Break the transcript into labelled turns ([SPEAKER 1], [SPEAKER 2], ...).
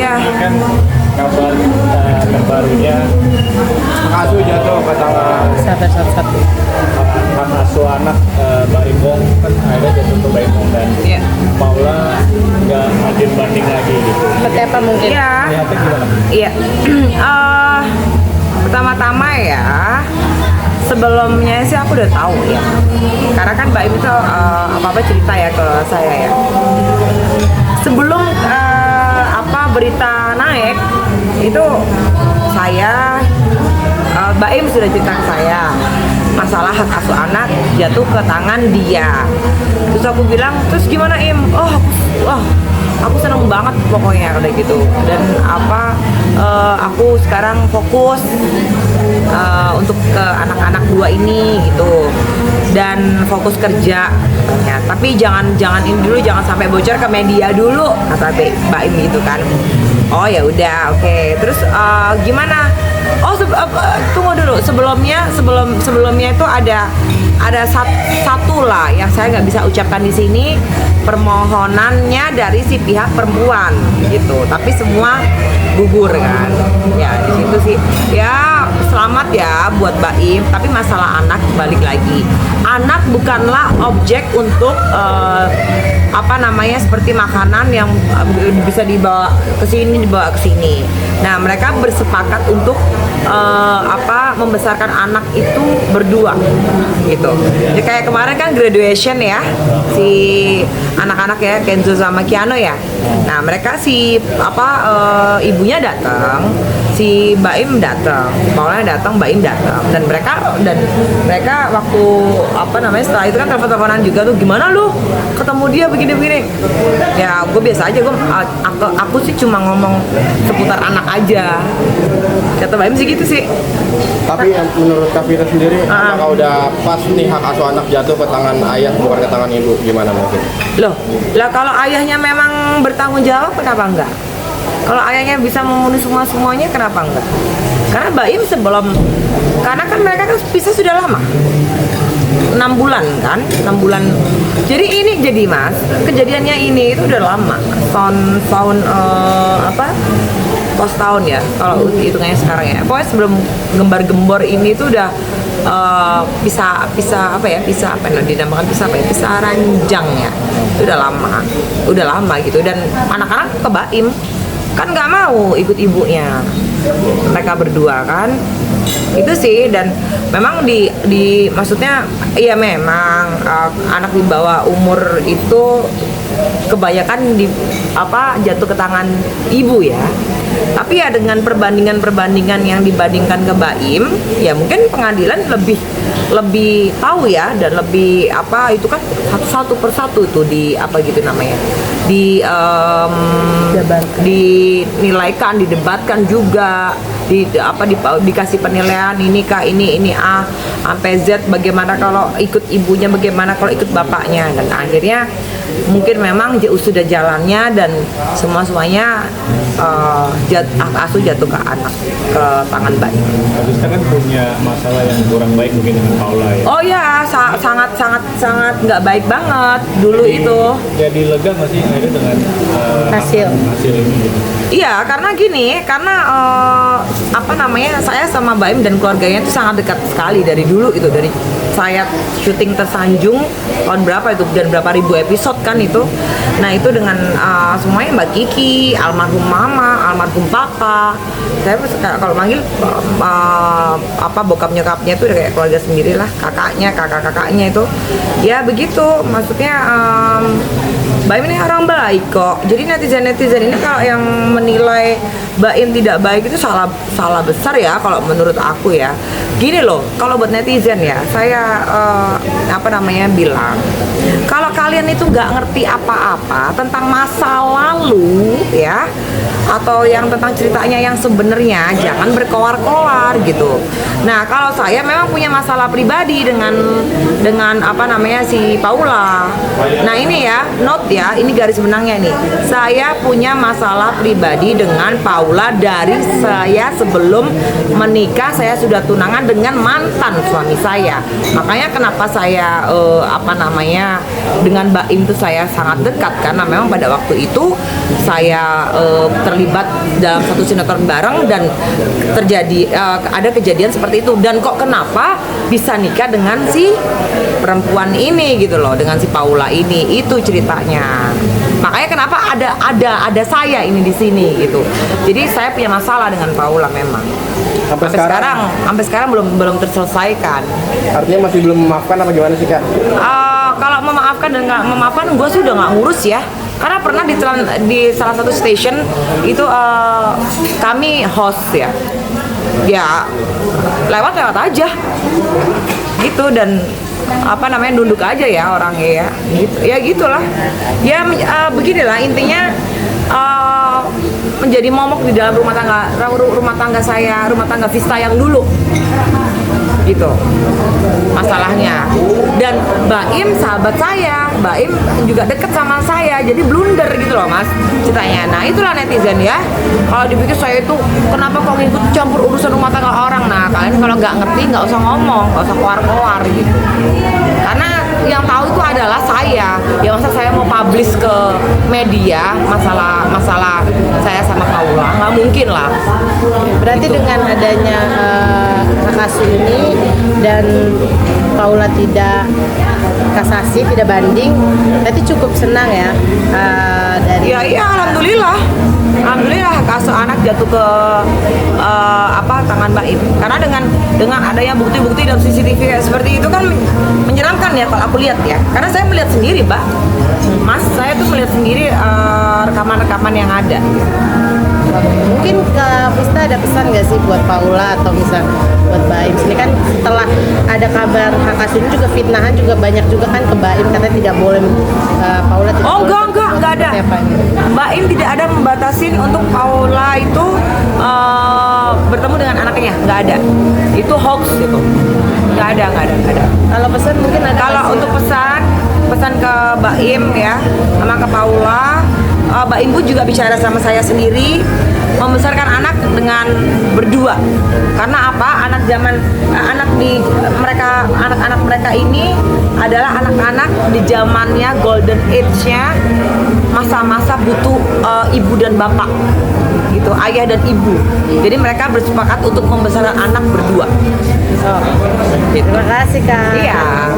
[SPEAKER 1] Ya.
[SPEAKER 2] Kan kabar terbarunya hak asuh jatuh ke tangan
[SPEAKER 3] Satu.
[SPEAKER 2] hak asuh anak Mbak Imong, kan akhirnya jatuh ke Mbak Imong dan
[SPEAKER 1] Iya.
[SPEAKER 2] Paula nggak adil banding lagi gitu.
[SPEAKER 3] Seperti apa mungkin?
[SPEAKER 1] Iya.
[SPEAKER 2] Lihatnya gimana?
[SPEAKER 1] Iya. Pertama-tama ya, sebelumnya sih aku udah tahu ya. Karena kan Mbak Im itu apa-apa cerita ya ke saya ya. Sebelum berita naik itu saya Mbak Im sudah cerita ke saya masalah hak asuh anak jatuh ke tangan dia. Terus aku bilang, terus gimana Im? Aku seneng banget pokoknya kayak gitu. Dan aku sekarang fokus untuk ke anak-anak dua ini gitu, dan fokus kerja ya. Tapi jangan ini dulu, jangan sampai bocor ke media dulu kata Mbak Im gitu kan. Oh ya udah, oke. Terus gimana? Tunggu dulu, sebelumnya itu ada satu lah yang saya nggak bisa ucapkan di sini, permohonannya dari si pihak perempuan gitu, tapi semua gugur kan ya. Di situ sih ya, selamat ya buat Mbak Im, tapi masalah anak balik lagi, anak bukanlah objek untuk seperti makanan yang bisa dibawa ke sini. Nah, mereka bersepakat untuk membesarkan anak itu berdua gitu. Jadi kayak kemarin kan graduation ya, si anak-anak ya, Kenzo sama Kiano ya. Nah, mereka ibunya datang, si Mbak Im datang, Paula datang, Mbak Im datang, dan mereka waktu setelah itu kan telepon-teleponan juga tuh, gimana lu ketemu dia begini-begini. Ya gue biasa aja, aku sih cuma ngomong seputar anak aja, kata Mbak Im sih gitu sih.
[SPEAKER 4] Tapi menurut Kak Vita sendiri, apakah udah pas nih hak asuh anak jatuh ke tangan ayah bukan ke tangan ibu? Gimana mungkin?
[SPEAKER 1] Loh, kalau ayahnya memang bertanggung jawab, kenapa enggak? Kalau ayahnya bisa memenuhi semuanya, kenapa enggak? Karena Mbak Im karena kan mereka kan pisah sudah lama, 6 bulan kan, 6 bulan. Jadi Mas, kejadiannya ini itu udah lama, pos tahun ya, kalau hitungannya sekarang ya. Pokoknya sebelum gembar-gembor ini tuh udah pisah ranjang ya. Itu udah lama gitu. Dan anak-anak ke Mbak Im kan nggak mau ikut ibunya, mereka berdua kan. Itu sih. Dan memang maksudnya iya, memang anak di bawah umur itu kebanyakan jatuh ke tangan ibu ya. Tapi ya dengan perbandingan yang dibandingkan ke Mbak Im, ya mungkin pengadilan lebih tahu ya, dan lebih itu kan satu persatu tuh dinilaikan, didebatkan juga, dikasih penilaian ini A sampai Z, bagaimana kalau ikut ibunya, bagaimana kalau ikut bapaknya. Dan akhirnya mungkin memang sudah jalannya, dan semuanya hak asuh jatuh ke anak, ke tangan Mbak Im.
[SPEAKER 2] Terus kan punya masalah yang kurang baik mungkin dengan Paula ya.
[SPEAKER 1] Oh ya, sangat nggak baik banget dulu itu.
[SPEAKER 2] Jadi lega nggak sih akhirnya dengan hasil ini gitu?
[SPEAKER 1] Iya, karena saya sama Mbak Im dan keluarganya itu sangat dekat sekali dari dulu itu, dari saya syuting Tersanjung tahun berapa itu, dan berapa ribu episode kan itu. Nah itu dengan semuanya, Mbak Kiki, almarhum mama, almarhum papa. Saya kalau manggil bokap nyokapnya itu udah kayak keluarga sendiri lah, kakaknya itu. Ya begitu, maksudnya Mbak Im ini orang baik kok. Jadi netizen ini kalau yang menilai Mbak Im tidak baik itu salah besar ya kalau menurut aku ya. Gini loh, kalau buat netizen ya, saya bilang, kalau kalian itu nggak ngerti apa-apa tentang masa lalu ya, atau yang tentang ceritanya yang sebenarnya, jangan berkoar-koar gitu. Nah, kalau saya memang punya masalah pribadi dengan si Paula. Nah ini ya, note note ya, ini garis benangnya nih. Saya punya masalah pribadi dengan Paula dari saya sebelum menikah. Saya sudah tunangan dengan mantan suami saya. Makanya kenapa saya dengan Mbak Im itu saya sangat dekat, karena memang pada waktu itu saya terlibat dalam satu sinetron bareng dan terjadi ada kejadian seperti itu. Dan kok kenapa bisa nikah dengan si perempuan ini gitu loh, dengan si Paula ini, itu ceritanya. Makanya kenapa ada saya ini di sini gitu. Jadi saya punya masalah dengan Paula memang. Sampai sekarang belum terselesaikan.
[SPEAKER 4] Artinya masih belum memaafkan apa gimana sih Kak?
[SPEAKER 1] Kalau memaafkan dan nggak memaafkan, gue sudah nggak ngurus ya. Karena pernah di salah satu station itu kami host ya lewat aja gitu, dan nunduk aja ya orangnya ya gitu, ya gitulah ya. Beginilah intinya, menjadi momok di dalam rumah tangga saya, rumah tangga Vista yang dulu gitu masalahnya. Dan Mbak Im sahabat saya, Mbak Im juga deket sama saya, jadi blunder gitu loh mas ceritanya. Nah itulah netizen ya, kalau dipikir saya itu kenapa kok ngikut campur urusan rumah tangga orang. Nah kalian kalau nggak ngerti nggak usah ngomong, nggak usah keluar gitu, karena yang tahu itu adalah saya. Ya masa saya mau publish ke media masalah saya sama Paula, nggak mungkin lah.
[SPEAKER 3] Berarti gitu. Dengan adanya hak asuh ini dan Paula tidak kasasi, tidak banding, berarti cukup senang ya dari.
[SPEAKER 1] Iya alhamdulillah hak asuh anak jatuh ke tangan Mbak Im. Karena dengan adanya bukti-bukti dan CCTV kayak seperti itu kan menyeramkan ya kalau aku lihat ya. Karena saya melihat sendiri, Mbak. Mas, saya tuh melihat sendiri rekaman-rekaman yang ada.
[SPEAKER 3] Mungkin ke Vista ada pesan nggak sih buat Paula atau misal buat Mbak Im? Ini kan setelah ada kabar hak asuh ini juga fitnahan juga banyak juga kan ke Mbak Im, katanya tidak boleh Paula tidak boleh.
[SPEAKER 1] Enggak ada. Mbak Im tidak ada membatasin untuk Paula itu bertemu dengan anaknya, nggak ada. Itu hoax gitu. Nggak ada.
[SPEAKER 3] Kalau pesan mungkin ada.
[SPEAKER 1] Kalau untuk pesan ke Mbak Im ya, sama ke Paula, Mbak Im juga bicara sama saya sendiri, membesarkan anak dengan berdua. Karena apa? Anak-anak mereka ini adalah anak-anak di zamannya golden age-nya, masa-masa butuh ibu dan bapak gitu, ayah dan ibu. Jadi mereka bersepakat untuk membesarkan anak berdua.
[SPEAKER 3] Terima kasih Kak.
[SPEAKER 1] Iya.